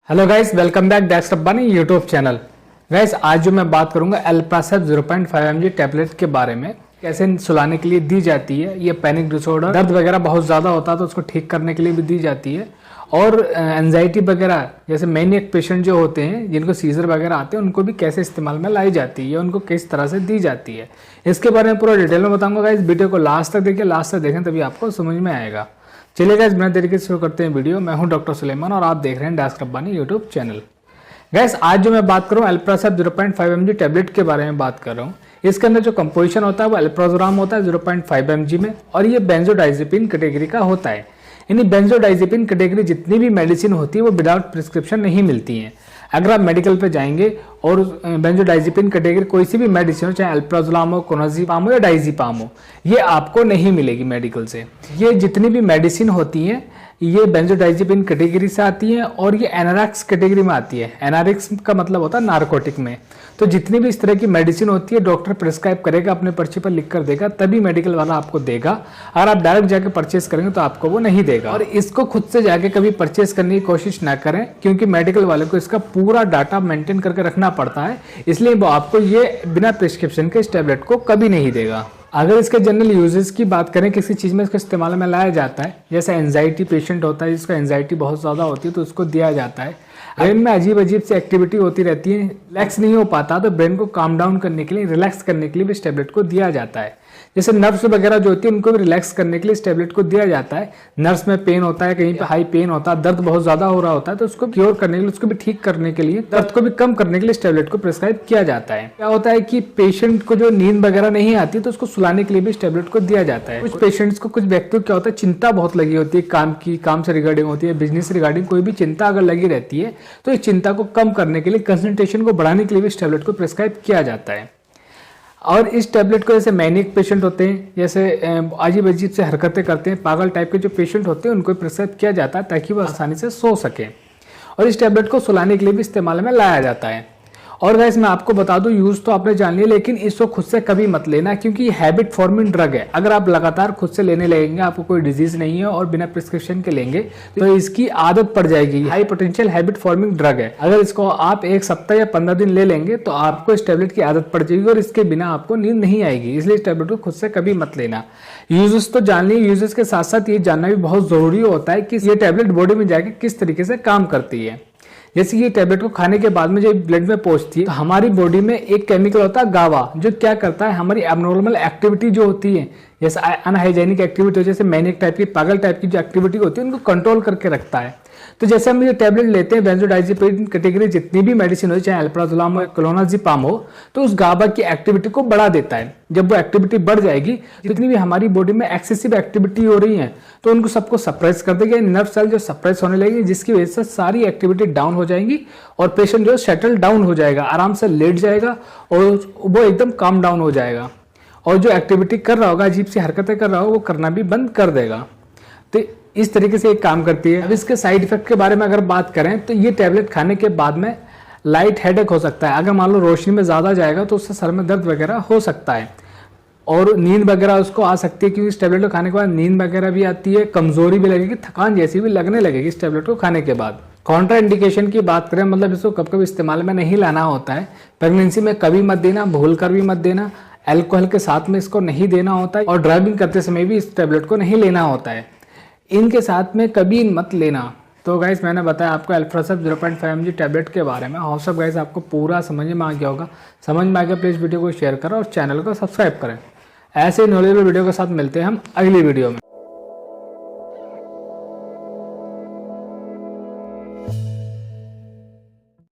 Hello guys, welcome back doctor Rabbani YouTube channel. Guys, आज जो मैं बात करूंगा एल्प्रासेप 0.5 mg टैबलेट के बारे में, कैसे सुलाने के लिए दी जाती है। ये पैनिक डिसऑर्डर, दर्द वगैरह बहुत ज़्यादा होता है तो उसको ठीक करने के लिए भी दी जाती है। और एंजाइटी वगैरह जैसे मैनियक पेशेंट जो होते हैं जिनको सीजर वगैरह आते हैं उनको भी कैसे इस्तेमाल में लाई जाती है या उनको किस तरह से दी जाती है, इसके बारे में पूरा डिटेल में बताऊंगा। गाइस, वीडियो को लास्ट तक देखिए, लास्ट तक देखें तभी आपको समझ में आएगा। चलिए गाइस, बिना देरी के शुरू करते हैं वीडियो। मैं हूं डॉक्टर सुलेमान और आप देख रहे हैं doctor Rabbani YouTube channel. Guys, आज जो मैं बात करूं एल्प्रासेप 0.5 mg टैबलेट के बारे में बात कर रहा हूं। इसके अंदर जो कंपोजिशन होता है वो एल्प्राजोलाम होता है 0.5 mg में, और ये बेंजोडाइजेपिन कैटेगरी का होता है। यानी बेंजोडाइजेपिन कैटेगरी जितनी भी मेडिसिन होती है वो विदाउट प्रिस्क्रिप्शन नहीं मिलती हैं। अगर आप मेडिकल पे जाएंगे और बेंजोडाइजेपिन कैटेगरी कोई सी भी मेडिसिन हो, चाहे एल्प्राजोलाम हो, क्लोनाज़ेपाम हो या डाइज़ेपाम हो, ये आपको नहीं मिलेगी मेडिकल से। ये जितनी भी मेडिसिन होती हैं ये बेंजोडाइजेपिन कैटेगरी से आती है और ये एनारेक्स कैटेगरी में आती है। एनारेक्स का मतलब होता है नारकोटिक में। तो जितनी भी इस तरह की मेडिसिन होती है डॉक्टर प्रिस्क्राइब करेगा, अपने पर्ची पर लिख कर देगा, तभी मेडिकल वाला आपको देगा। अगर आप डायरेक्ट जाके परचेस करेंगे तो आपको वो नहीं देगा। और इसको खुद से जाके कभी परचेस करने की कोशिश ना करें, क्योंकि मेडिकल वाले को इसका पूरा डाटा मेंटेन करके रखना पड़ता है, इसलिए वो आपको ये बिना प्रिस्क्रिप्शन के इस टैबलेट को कभी नहीं देगा। अगर इसके जनरल यूजेस की बात करें, किसी चीज़ में इसको इस्तेमाल में लाया जाता है, जैसे एंजाइटी पेशेंट होता है जिसको एंजाइटी बहुत ज़्यादा होती है तो उसको दिया जाता है। ब्रेन में अजीब अजीब सी एक्टिविटी होती रहती है, रिलैक्स नहीं हो पाता, तो ब्रेन को काम डाउन करने के लिए, रिलैक्स करने के लिए भी इस टैबलेट को दिया जाता है। जैसे नर्व्स वगैरह जो होती है उनको भी रिलैक्स करने के लिए इस टैबलेट को दिया जाता है। नर्व्स में पेन होता है, कहीं पे हाई पेन होता है, दर्द बहुत ज़्यादा हो रहा होता है, तो उसको क्योर करने के लिए, उसको भी ठीक करने के लिए, दर्द को भी कम करने के लिए इस टैबलेट को प्रिस्क्राइब किया जाता है। क्या होता है कि पेशेंट को जो नींद वगैरह नहीं आती तो उसको सुलाने के लिए भी इस टैबलेट को दिया जाता है। कुछ पेशेंट्स को, कुछ व्यक्तियों को क्या होता है, चिंता बहुत लगी होती है, काम से रिगार्डिंग होती है, बिजनेस रिगार्डिंग कोई भी चिंता अगर लगी रहती है तो इस चिंता को कम करने के लिए, कंसंट्रेशन को बढ़ाने के लिए भी इस टैबलेट को प्रिस्क्राइब किया जाता है। और इस टैबलेट को जैसे मैनिक पेशेंट होते हैं, जैसे अजीब अजीब से हरकतें करते हैं, पागल टाइप के जो पेशेंट होते हैं उनको प्रिस्क्राइब किया जाता है ताकि वो आसानी से सो सके। और इस टैबलेट को सुलाने के लिए भी इस्तेमाल में लाया जाता है। और गाइस, मैं आपको बता दूं, यूज तो आपने जान लिया, लेकिन इसको खुद से कभी मत लेना, क्योंकि ये हैबिट फॉर्मिंग ड्रग है। अगर आप लगातार खुद से लेने लगेंगे, आपको कोई डिजीज नहीं है और बिना प्रिस्क्रिप्शन के लेंगे तो इसकी आदत पड़ जाएगी। High potential habit forming drug है। अगर इसको आप एक सप्ताह या 15 दिन ले लेंगे तो आपको इस टैबलेट की आदत पड़ जाएगी और इसके बिना आपको नींद नहीं आएगी। इसलिए इस टैबलेट को खुद से कभी मत लेना। यूजेस तो जान लिए, यूजेस के साथ साथ ये जानना भी बहुत जरूरी होता है कि ये टैबलेट बॉडी में जाके किस तरीके से काम करती है। जैसे ये टैबलेट को खाने के बाद में जब ब्लड में पहुंचती है तो हमारी बॉडी में एक केमिकल होता है गावा, जो क्या करता है, हमारी एबनॉर्मल एक्टिविटी जो होती है, जैसे अनहाइजेनिक एक्टिविटी, जैसे मैनिक टाइप की, पागल टाइप की जो एक्टिविटी होती है, उनको कंट्रोल करके रखता है। तो जैसे हम ये टैबलेट लेते हैं, बेंजोडाइजेपिन कैटेगरी जितनी भी मेडिसिन हो, चाहे एल्प्राजोलाम हो, क्लोनाज़ेपाम हो, तो उस गाबा की एक्टिविटी को बढ़ा देता है। जब वो एक्टिविटी बढ़ जाएगी, जितनी भी हमारी बॉडी में एक्सेसिव एक्टिविटी हो रही है तो उनको सबको सप्रेस कर देगा। नर्व सेल जो सप्रेस होने लगेगी, जिसकी वजह से सारी एक्टिविटी डाउन हो जाएंगी और पेशेंट जो सेटल डाउन हो जाएगा, आराम से लेट जाएगा और वो एकदम काम डाउन हो जाएगा। और जो एक्टिविटी कर रहा होगा, अजीब सी हरकतें कर रहा होगा, वो करना भी बंद कर देगा। तो इस तरीके से एक काम करती है। अब इसके साइड इफेक्ट के बारे में अगर बात करें तो ये टैबलेट खाने के बाद में लाइट हेडेक हो सकता है। अगर मान लो रोशनी में ज़्यादा जाएगा तो उससे सर में दर्द वगैरह हो सकता है और नींद वगैरह उसको आ सकती है, क्योंकि इस टैबलेट को खाने के बाद नींद वगैरह भी आती है, कमजोरी भी लगेगी, थकान जैसी भी लगने लगेगी इस टैबलेट को खाने के बाद। कॉन्ट्रा इंडिकेशन की बात करें, मतलब इसको कब कभी इस्तेमाल में नहीं लाना होता है। प्रेगनेंसी में कभी मत देना, भूल कर भी मत देना। अल्कोहल के साथ में इसको नहीं देना होता है और ड्राइविंग करते समय भी इस टैबलेट को नहीं लेना होता है। इनके साथ में कभी मत लेना। तो गाइस, मैंने बताया आपको एल्प्रासेप 0.5 mg टैबलेट के बारे में। होप गाइस आपको पूरा समझ में आ गया होगा। समझ में आ गया, प्लीज़ वीडियो को शेयर करें और चैनल को सब्सक्राइब करें। ऐसे नॉलेजेबल वीडियो के साथ मिलते हैं हम अगली वीडियो में।